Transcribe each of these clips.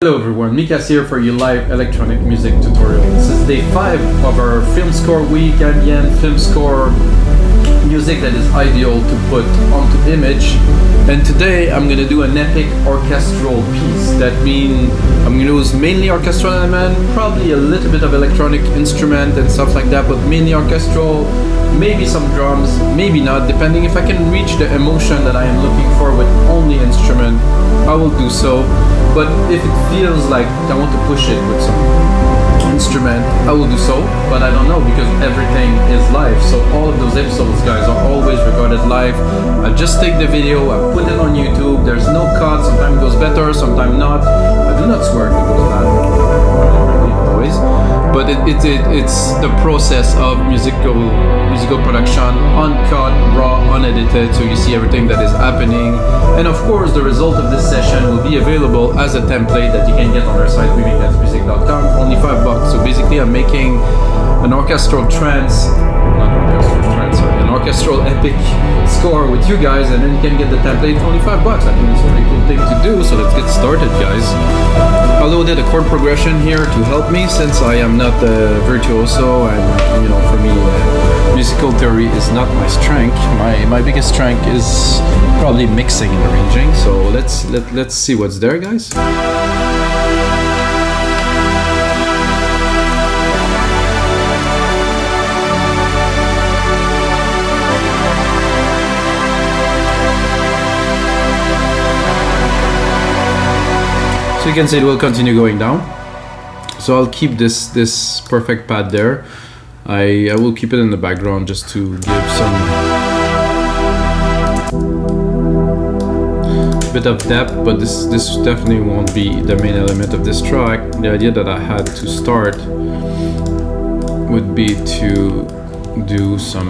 Hello everyone, Mikas here for your live electronic music tutorial. This is day 5 of our film score week, ambient film score music that is ideal to put onto image. And today I'm gonna do an epic orchestral piece. That means I'm gonna use mainly orchestral element, probably a little bit of electronic instrument and stuff like that, but mainly orchestral, maybe some drums, maybe not, depending if I can reach the emotion that I am looking for with only instrument, I will do so. But if it feels like I want to push it with some instrument, I will do so, but I don't know because everything is live. So all of those episodes, guys, are always recorded live. I just take the video, I put it on YouTube, there's no cut, sometimes it goes better, sometimes not. I do not swear if it goes bad, always. But it's the process of musical production, uncut, raw, unedited, so you see everything that is happening. And of course, the result of this session will be available as a template that you can get on our site, readingmusic.com, for only $5. So basically, I'm making an orchestral an orchestral epic score with you guys, and then you can get the template for only $5. I think it's a pretty cool thing to do, so let's get started, guys. I loaded a chord progression here to help me since I am not a virtuoso, and you know, for me, musical theory is not my strength. My biggest strength is probably mixing and arranging. So let's see what's there, guys. So you can see it will continue going down. So I'll keep this perfect pad there. I will keep it in the background just to give some bit of depth, but this definitely won't be the main element of this track. The idea that I had to start would be to do some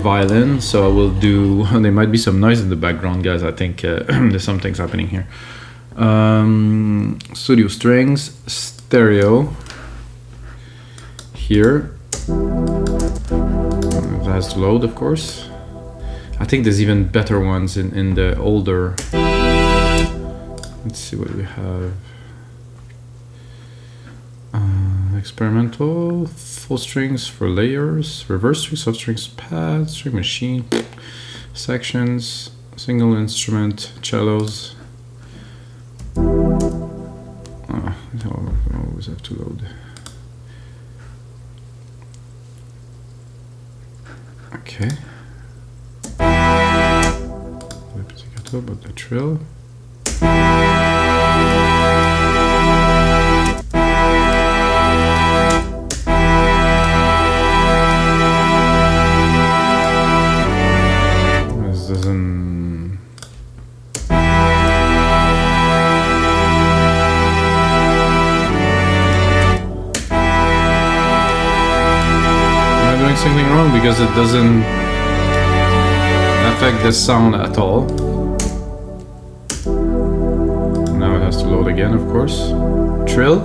violin, so I will do, there might be some noise in the background, guys. I think there's some things happening here. Studio strings, stereo here. It has to load, of course. I think there's even better ones in the older. Let's see what we have. Experimental, full strings for layers, reverse strings, soft strings, pad, string machine, sections, single instrument, cellos. I always have to load. Okay. The pizzicato, but the trill. This doesn't. Something wrong because it doesn't affect the sound at all. Now it has to load again, of course. Trill.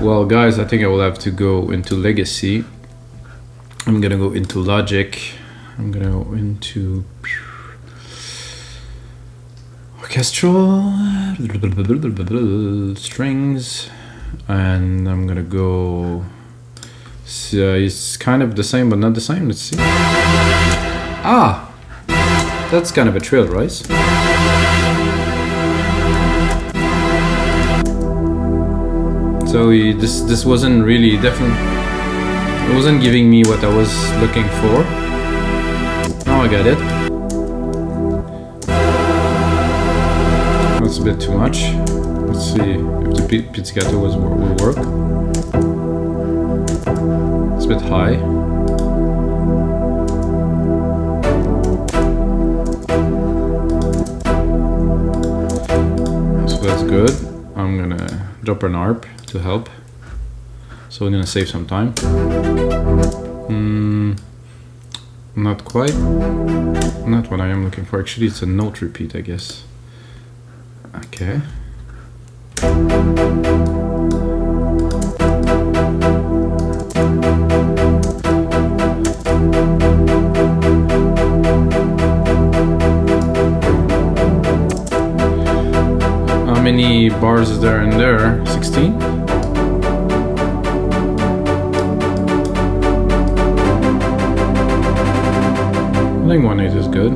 Well, guys, I think I will have to go into Legacy. I'm gonna go into Logic. I'm gonna go into Orchestral, strings, and I'm gonna go. It's kind of the same, but not the same. Let's see. Ah, that's kind of a trill, right? So this wasn't really definitely. It wasn't giving me what I was looking for. Now I got it. That's a bit too much. Let's see if the pizzicato will work. It's a bit high. So that's good. I'm gonna drop an arp to help. So we're gonna save some time. Not quite. Not what I am looking for. Actually, it's a note repeat, I guess. Okay. many bars is there in there? 16? I think 1/8 is good.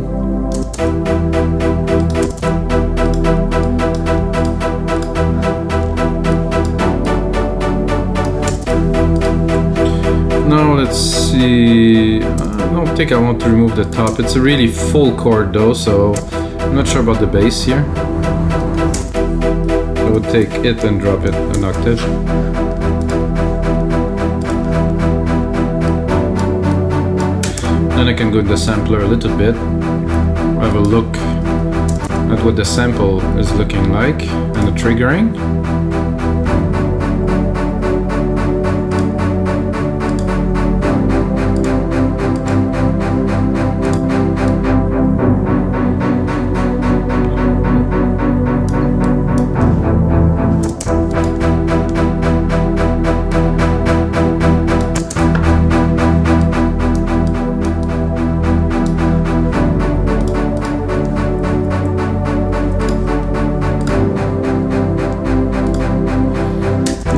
Now let's see. I don't think I want to remove the top. It's a really full chord though, so I'm not sure about the bass here. I would take it and drop it an octave. Then I can go to the sampler a little bit. Have a look at what the sample is looking like and the triggering.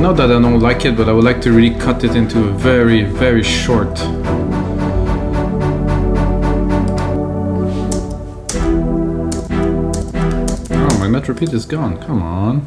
Not that I don't like it, but I would like to really cut it into a very, very short. Oh, my net repeat is gone. Come on.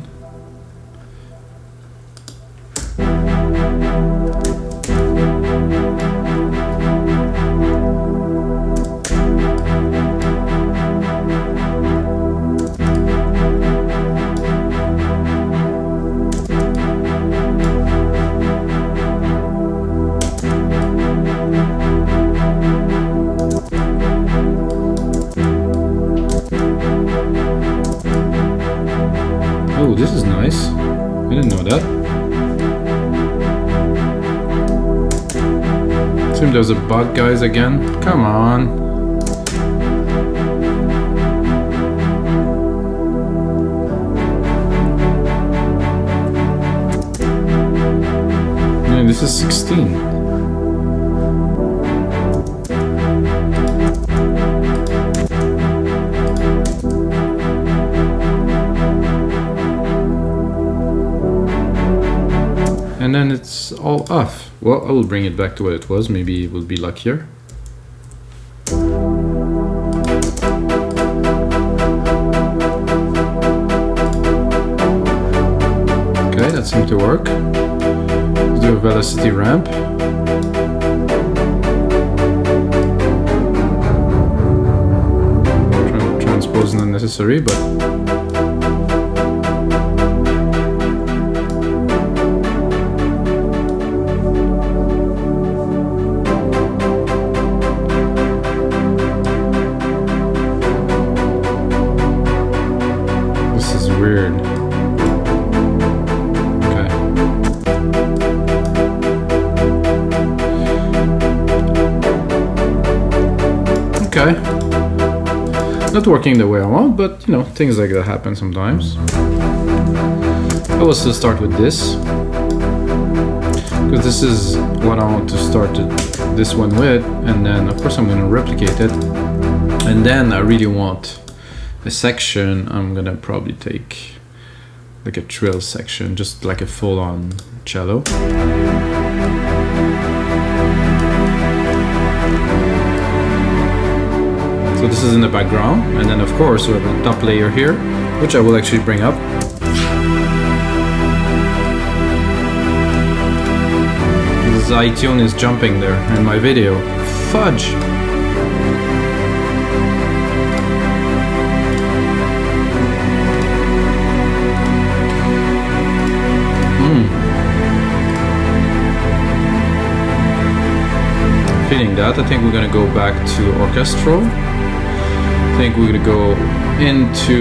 Oh, this is nice. I didn't know that. Assume there's a bug, guys, again. Come on. Man, this is 16. And then it's all off. Well, I will bring it back to what it was. Maybe it will be luckier. Okay, that seemed to work. Let's do a velocity ramp. Transpose unnecessary, but weird. Okay. Okay. Not working the way I want, but you know, things like that happen sometimes. I will still start with this, because this is what I want to start this one with, and then of course I'm going to replicate it, and then I really want a section. I'm gonna probably take like a trill section, just like a full-on cello. So this is in the background, and then of course we have a top layer here, which I will actually bring up. This iTunes is jumping there in my video. Fudge! Feeling that. I think we're gonna go back to Orchestral. I think we're gonna go into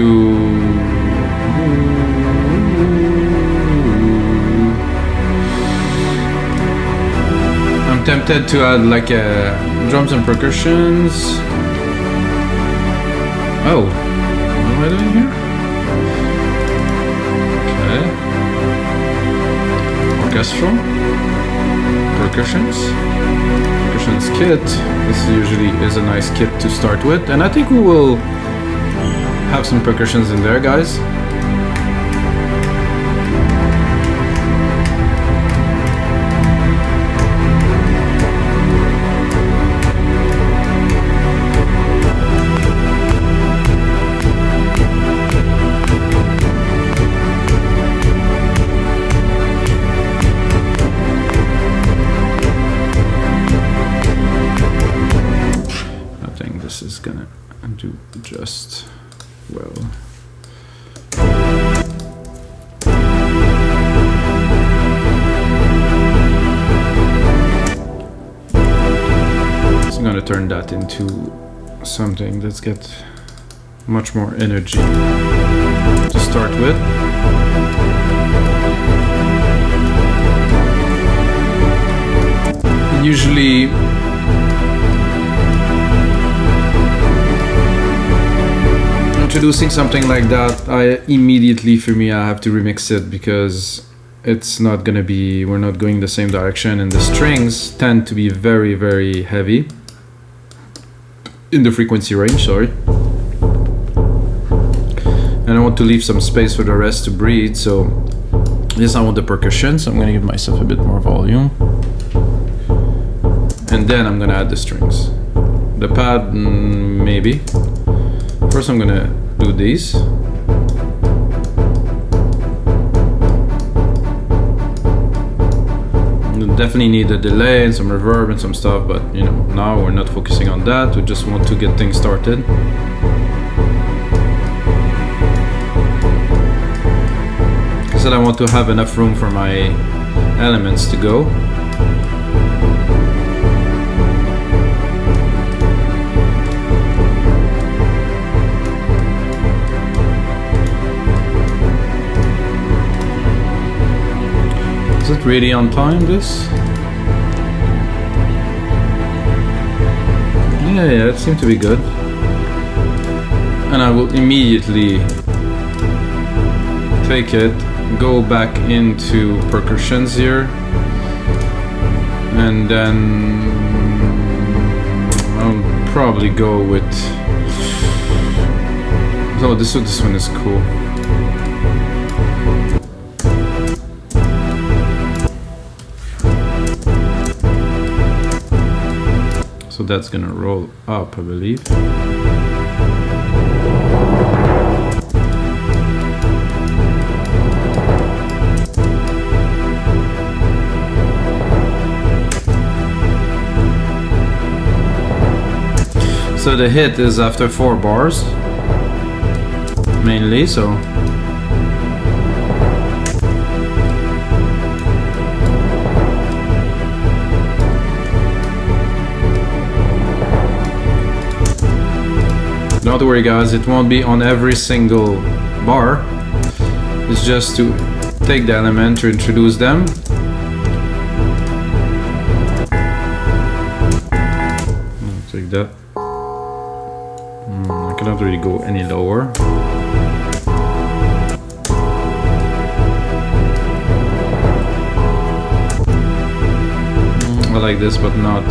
I'm tempted to add like drums and percussions. Oh, what am I doing here? Okay. Orchestral. Percussions kit. This usually is a nice kit to start with, and I think we will have some percussions in there, guys. is gonna do just well. So I'm gonna turn that into something that's got much more energy to start with. Usually introducing something like that, for me I have to remix it, because it's not gonna be, we're not going the same direction, and the strings tend to be very, very heavy in the frequency range, sorry. And I want to leave some space for the rest to breathe, so yes, I want the percussion, so I'm gonna give myself a bit more volume. And then I'm gonna add the strings. The pad, maybe. First I'm gonna do these. You definitely need a delay and some reverb and some stuff, but you know, now we're not focusing on that, we just want to get things started. I said I want to have enough room for my elements to go. Is it really on time, this? Yeah, it seemed to be good. And I will immediately take it, go back into percussions here, and then I'll probably go with... Oh, this one is cool. So that's gonna roll up, I believe. So the hit is after 4 bars, mainly, so. Don't worry guys, it won't be on every single bar. It's just to take the element to introduce them. I'll take that. I cannot really go any lower. I like this, but not.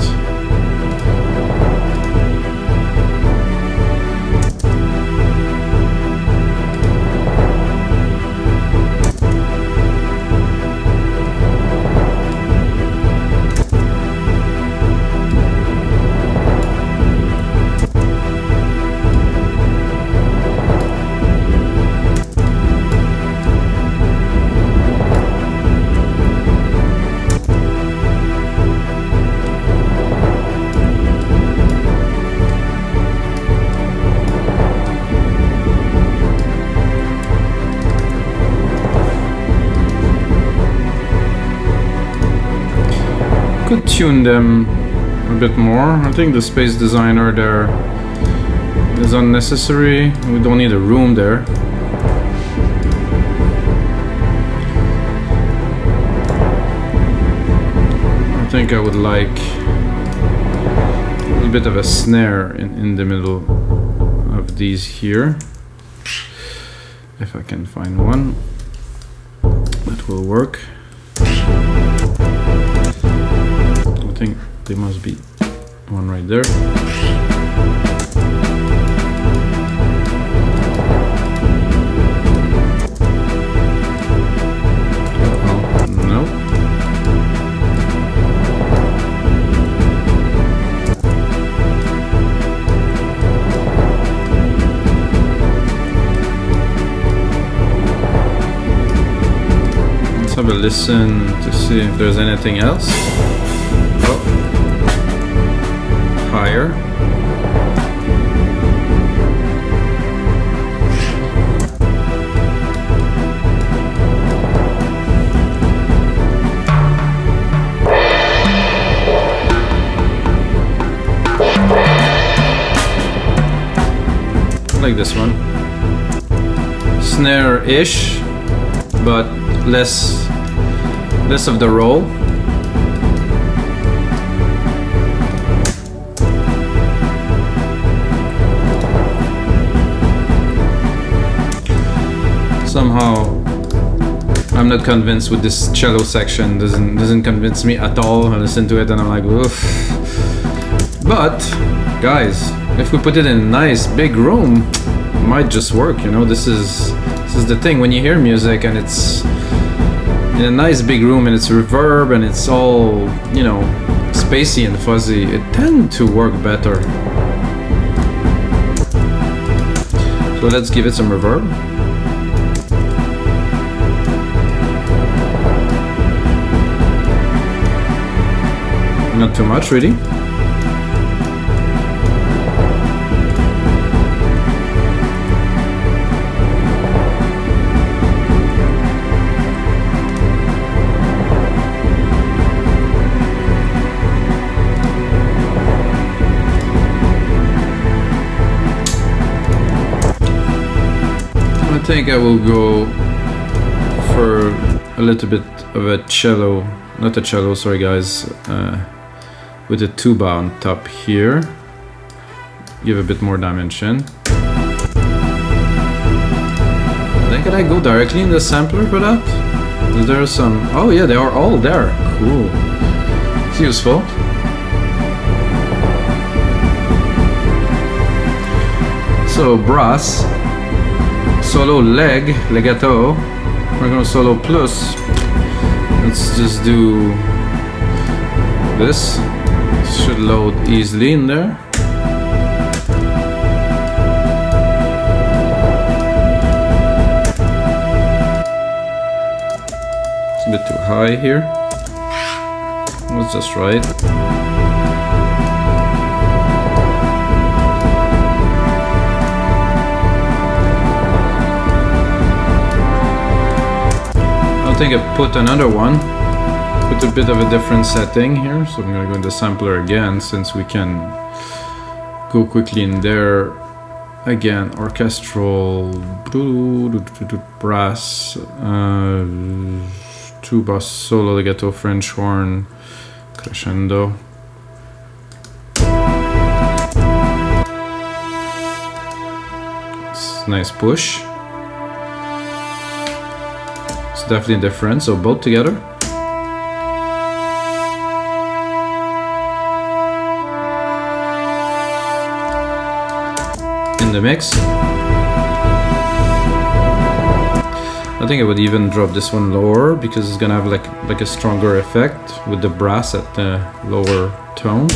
Could tune them a bit more. I think the space designer there is unnecessary. We don't need a room there. I think I would like a little bit of a snare in the middle of these here. If I can find one that will work. I think there must be one right there. No. Let's have a listen to see if there's anything else. Higher. like this one. Snare-ish, but less of the roll. Somehow I'm not convinced with this cello section. Doesn't convince me at all. I listen to it and I'm like, oof. But guys, if we put it in a nice big room, it might just work, you know. This is the thing when you hear music and it's in a nice big room and it's reverb and it's all, you know, spacey and fuzzy, it tends to work better. So let's give it some reverb. Not too much, really. I think I will go for a little bit of a cello, not a cello, sorry guys, with a tuba on top here. Give a bit more dimension. Then can I go directly in the sampler for that? Is there some... Oh yeah, they are all there. Cool. It's useful. So brass, solo leg, legato. We're gonna solo plus. Let's just do this. Should load easily in there. It's a bit too high here. That's just right. I think I put another one. Put a bit of a different setting here, so I'm gonna go in the sampler again since we can go quickly in there. Again, orchestral, brass, tuba, solo, legato, French horn, crescendo. It's a nice push. It's definitely different, so both together. In the mix. I think I would even drop this one lower because it's gonna have like a stronger effect with the brass at the lower tone.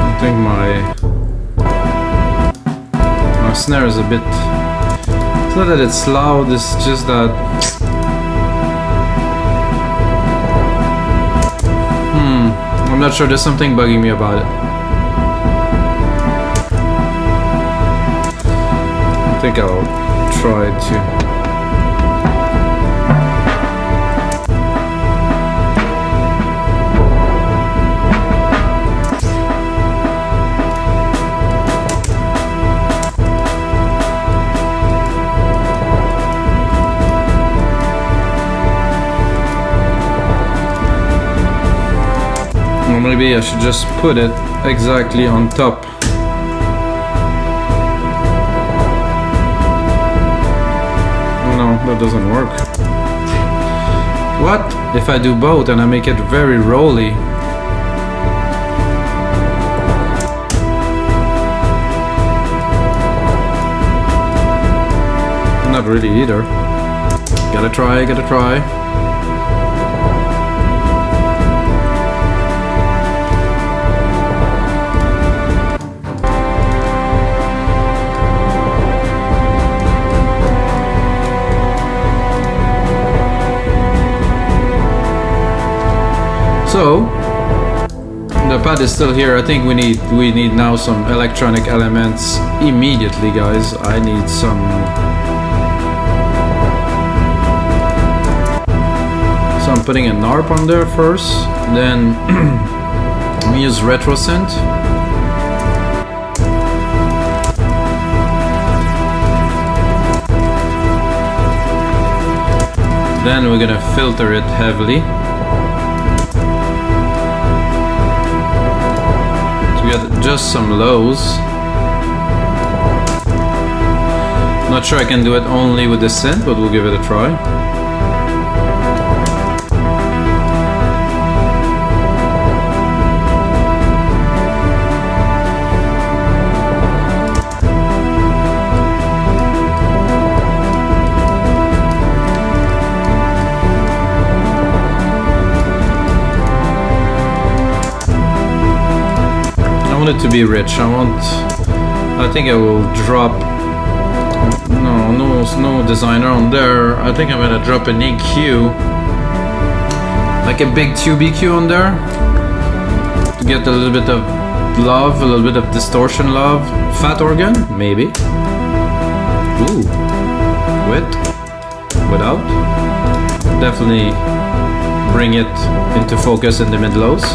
I think my snare is a bit... It's not that it's loud, it's just that... I'm not sure, there's something bugging me about it. I think I'll try to... Maybe I should just put it exactly on top. No, that doesn't work. What if I do both and I make it very rolly? Not really either. Gotta try. So, the pad is still here. I think we need now some electronic elements immediately, guys. I need some. So I'm putting an ARP on there first, then we use retro synth. Then we're gonna filter it heavily to get just some lows. Not sure I can do it only with the synth, but we'll give it a try. It to be rich. I think I will drop no designer on there. I think I'm gonna drop an EQ, like a big tube EQ on there, to get a little bit of love, a little bit of distortion love. Fat organ, maybe. Ooh, without. Definitely bring it into focus in the mid lows.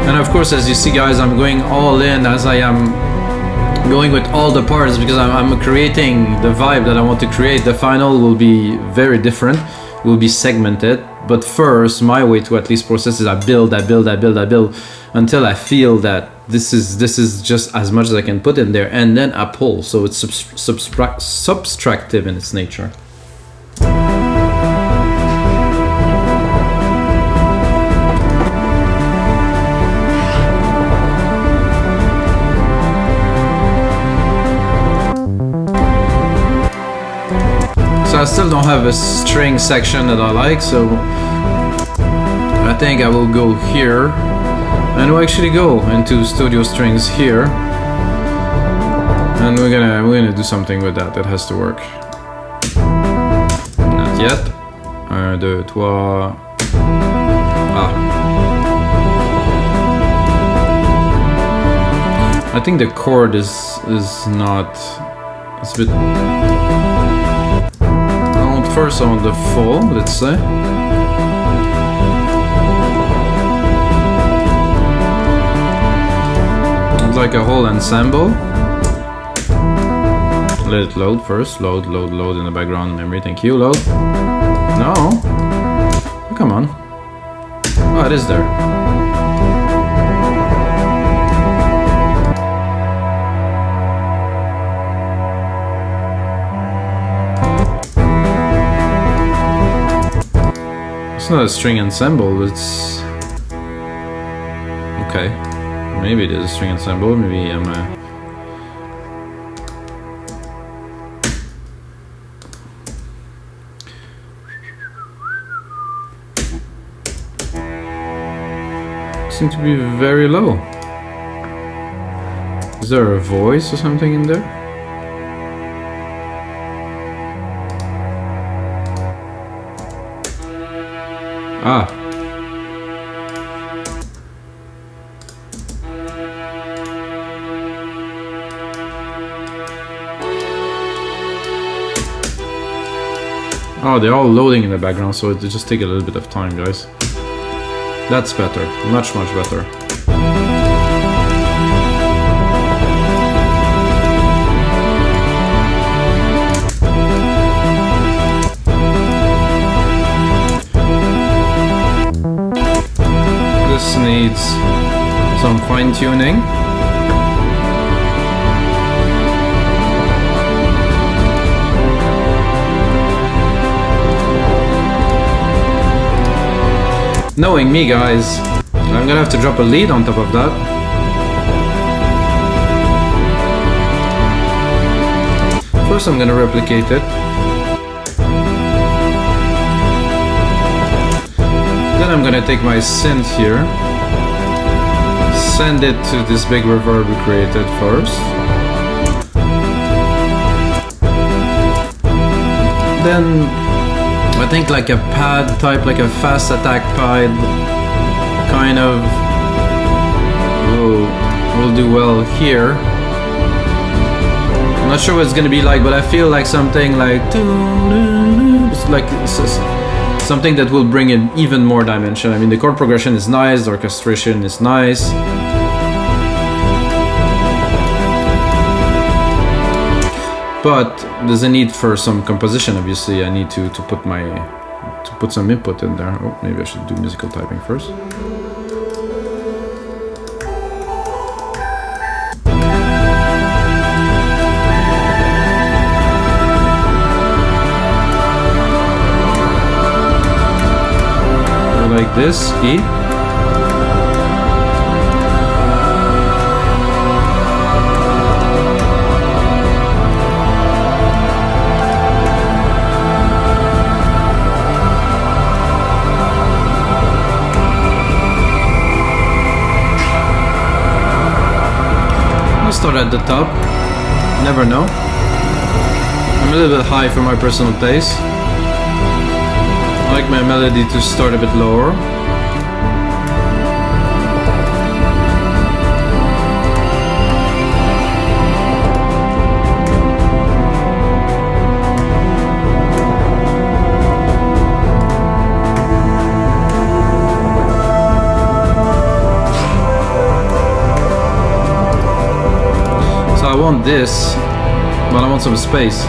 And of course, as you see, guys, I'm going all in as I am going with all the parts, because I'm creating the vibe that I want to create. The final will be very different, will be segmented. But first, my way to at least process is I build until I feel that this is just as much as I can put in there, and then I pull. So it's subtractive in its nature. I still don't have a string section that I like, so I think I will go here, and we'll actually go into studio strings here, and we're gonna do something with that. That has to work. Not yet. 1, 2, 3. I think the chord is not. It's a bit. First on the full, let's say. It's like a whole ensemble. Let it load first. Load in the background memory. Thank you, load. No. Oh, come on. Oh, it is there. It's not a string ensemble, it's... Okay, maybe it is a string ensemble, maybe I'm seem to be very low. Is there a voice or something in there? Ah. Oh, they're all loading in the background, so it just take a little bit of time, guys. That's better. Much better. This needs some fine-tuning. Knowing me, guys, I'm gonna have to drop a lead on top of that. First I'm gonna replicate it. Then I'm gonna take my synth here, send it to this big reverb we created first. then I think like a pad type, like a fast attack pad, kind of will do well here. I'm not sure what it's gonna be like, but I feel like something like something that will bring in even more dimension. I mean, the chord progression is nice, the orchestration is nice. But there's a need for some composition. Obviously, I need to put some input in there. Oh, maybe I should do musical typing first. Like this, E. Start at the top. Never know. I'm a little bit high for my personal taste. I like my melody to start a bit lower. I want this, but I want some space.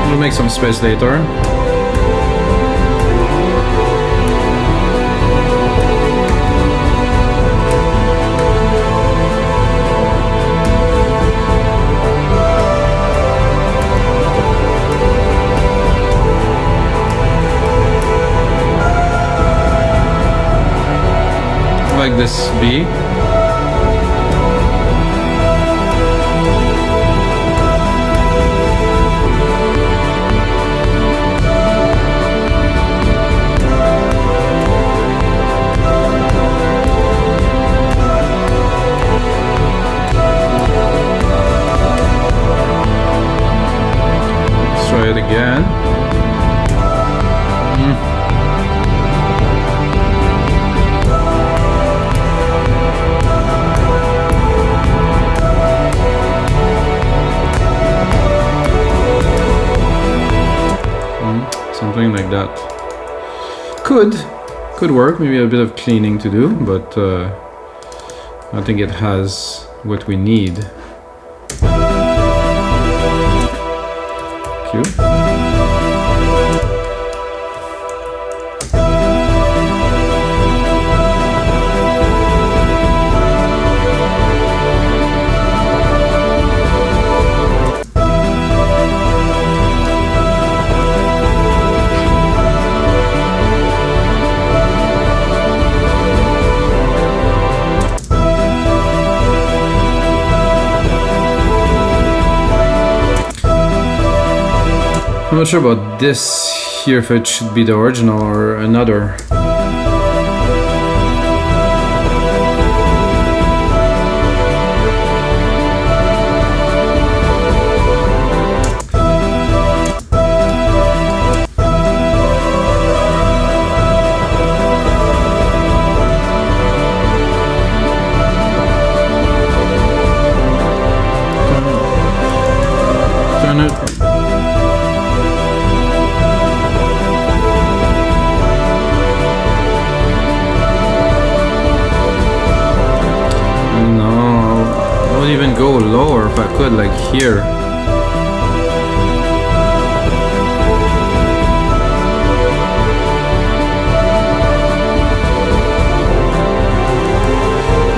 We'll make some space later. Like this B. Let's try it again. Something like that. Could work. Maybe a bit of cleaning to do, but I think it has what we need. Q. I'm not sure about this here, if it should be the original or another. Turn it. Even go lower if I could, like here.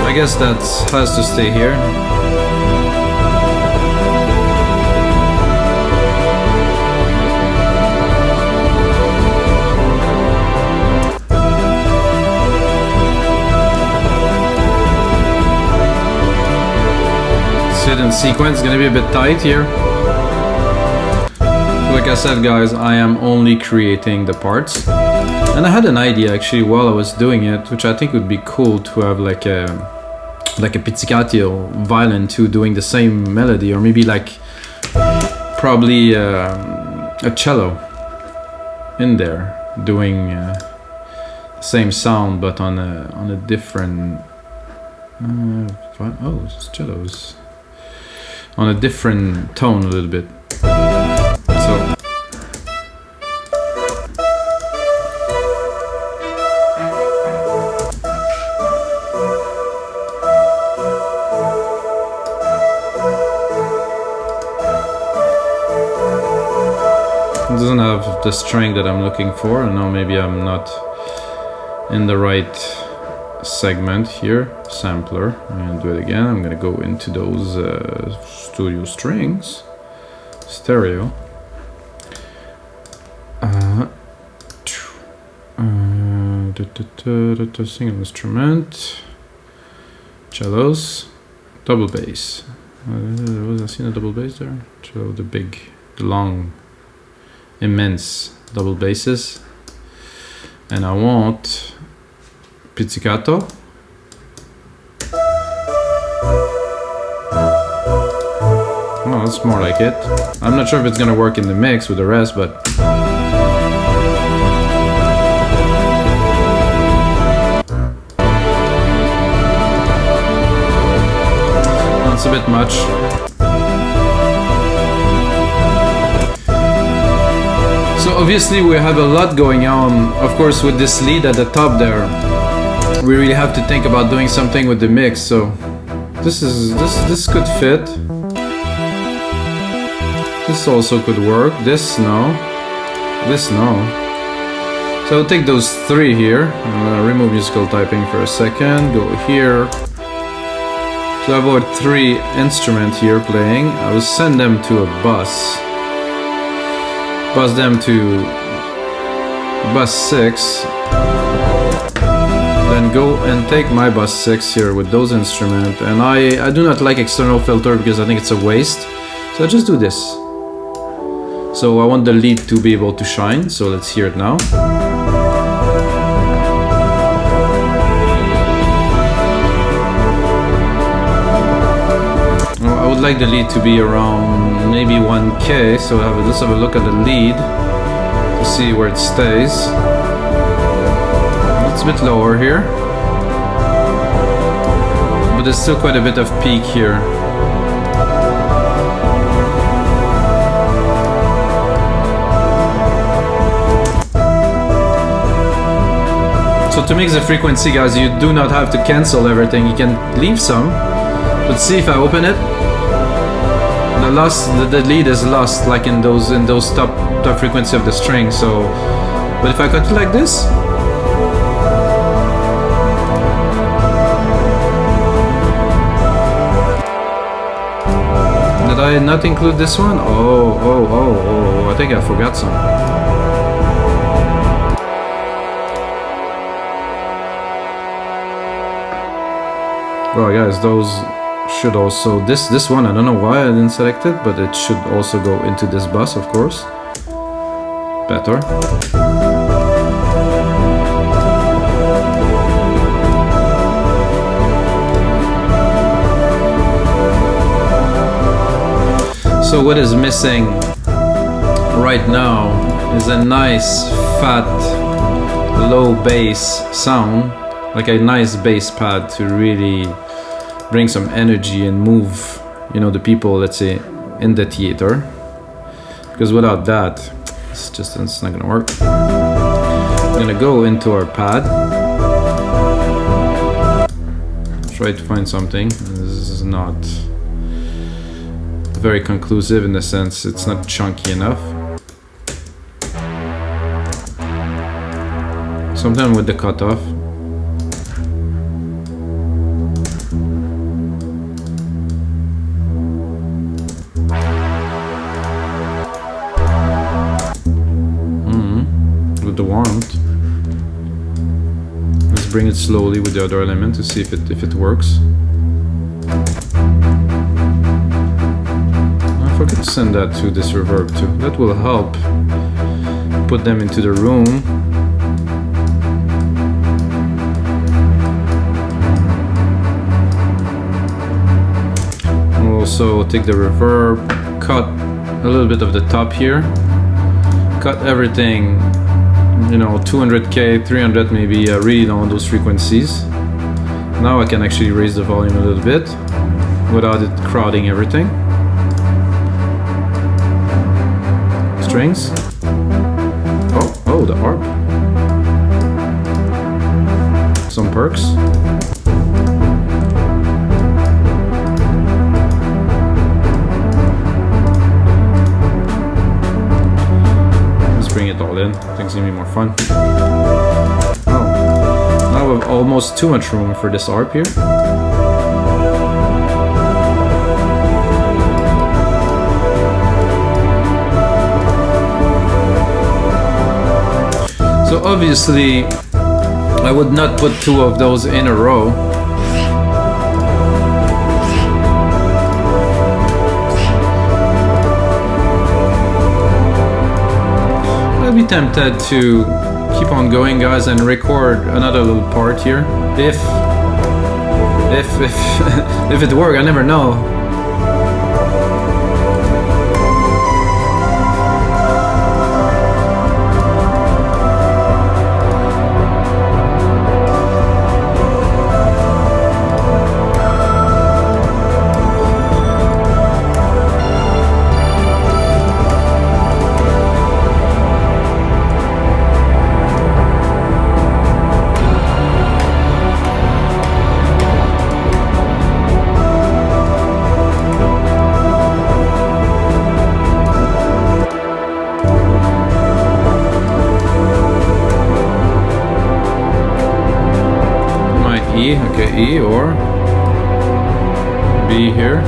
I guess that has to stay here. Sit in sequence, it's gonna be a bit tight here. So like like I said, guys, I am only creating the parts. And I had an idea actually while I was doing it, which I think would be cool to have like a pizzicato violin too, doing the same melody, or maybe like probably a cello in there doing the same sound but on a different oh, it's cellos on a different tone a little bit. So it doesn't have the strength that I'm looking for. I know maybe I'm not in the right segment here. Sampler. I'm gonna do it again. I'm gonna go into those studio strings, stereo. Single instrument, cellos, double bass. Was I seeing a double bass there? Cello, the big, the long, immense double basses. And I want pizzicato. Oh, that's more like it. I'm not sure if it's gonna work in the mix with the rest, but that's a bit much. So obviously we have a lot going on, of course, with this lead at the top there. We really have to think about doing something with the mix, so this could fit. This also could work. This no. This no. So I'll take those three here. I'm gonna remove musical typing for a second. Go here. So I've got three instruments here playing. I will send them to a bus. Bus them to bus 6. Then go and take my bus 6 here with those instruments. And I do not like external filter because I think it's a waste. So I just do this. So I want the lead to be able to shine. So let's hear it now. I would like the lead to be around maybe 1K, so let's have a look at the lead to see where it stays. It's a bit lower here, but there's still quite a bit of peak here. So to mix the frequency, guys, you do not have to cancel everything. You can leave some. But see, if I open it, the lead is lost, like in those top frequency of the string. So, but if I cut it like this, did I not include this one? Oh! I think I forgot some. Well, guys, those should also, this one, I don't know why I didn't select it, but it should also go into this bus, of course. Better. So what is missing right now is a nice, fat, low bass sound, like a nice bass pad to really bring some energy and move, you know, the people, let's say, in the theater. Because without that, it's not gonna work. We're gonna go into our pad, try to find something. This is not very conclusive in the sense it's not chunky enough. Sometimes with the cutoff. With the warmth. Let's bring it slowly with the other element to see if it works. I could send that to this reverb too. That will help put them into the room. We'll also take the reverb, cut a little bit of the top here, cut everything, you know, 200k, 300 maybe, really on those frequencies. Now I can actually raise the volume a little bit without it crowding everything. Strings. Oh, the harp. Some perks. Let's bring it all in. I think it's gonna be more fun. Oh, now we have almost too much room for this harp here. So obviously, I would not put two of those in a row. I'd be tempted to keep on going, guys, and record another little part here. If if it works, I never know. Okay, E or B here.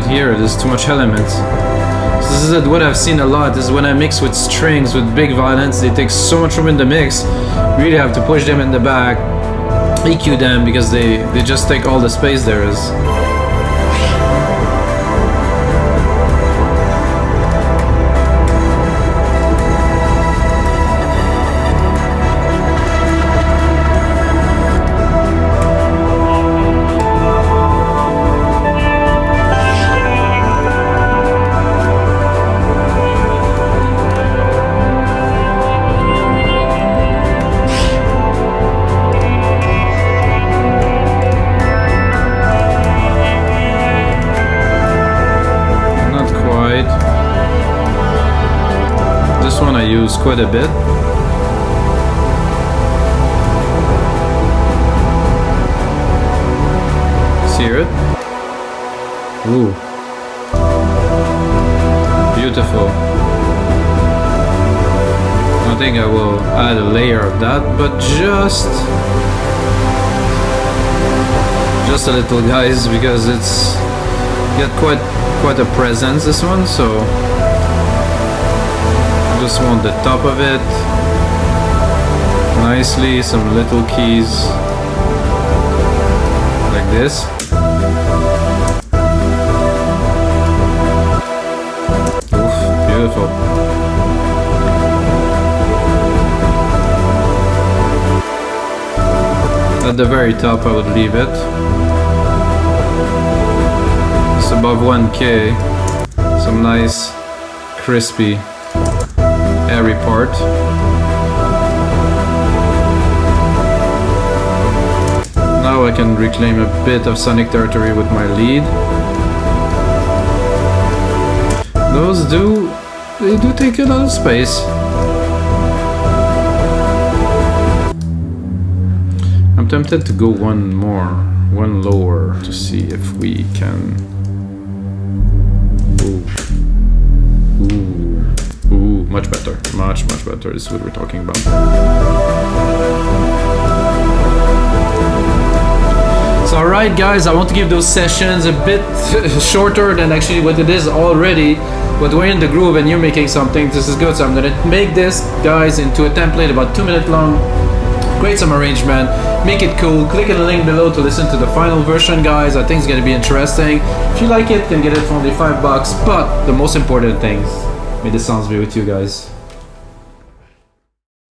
Here, there's too much elements. So this is what I've seen a lot, is when I mix with strings with big violins, they take so much room in the mix. You really have to push them in the back, EQ them, because they just take all the space there is. Quite a bit. See it? Ooh. Beautiful. I think I will add a layer of that, but just a little, guys, because it's got quite a presence, this one, so just want the top of it nicely, some little keys like this. Oof, beautiful. At the very top I would leave it. It's above 1K. Some nice crispy airy part. Now I can reclaim a bit of sonic territory with my lead. Those do take a lot of space. I'm tempted to go one lower to see if we can. Ooh. Much better, much better. This is what we're talking about. So alright guys, I want to give those sessions a bit shorter than actually what it is already, but we're in the groove and you're making something. This is good, so I'm gonna make this, guys, into a template about 2 minutes long. Create some arrangement, make it cool. Click on the link below to listen to the final version, guys. I think it's gonna be interesting. If you like it, you can get it for only $5, but the most important thing, may the sounds be with you guys.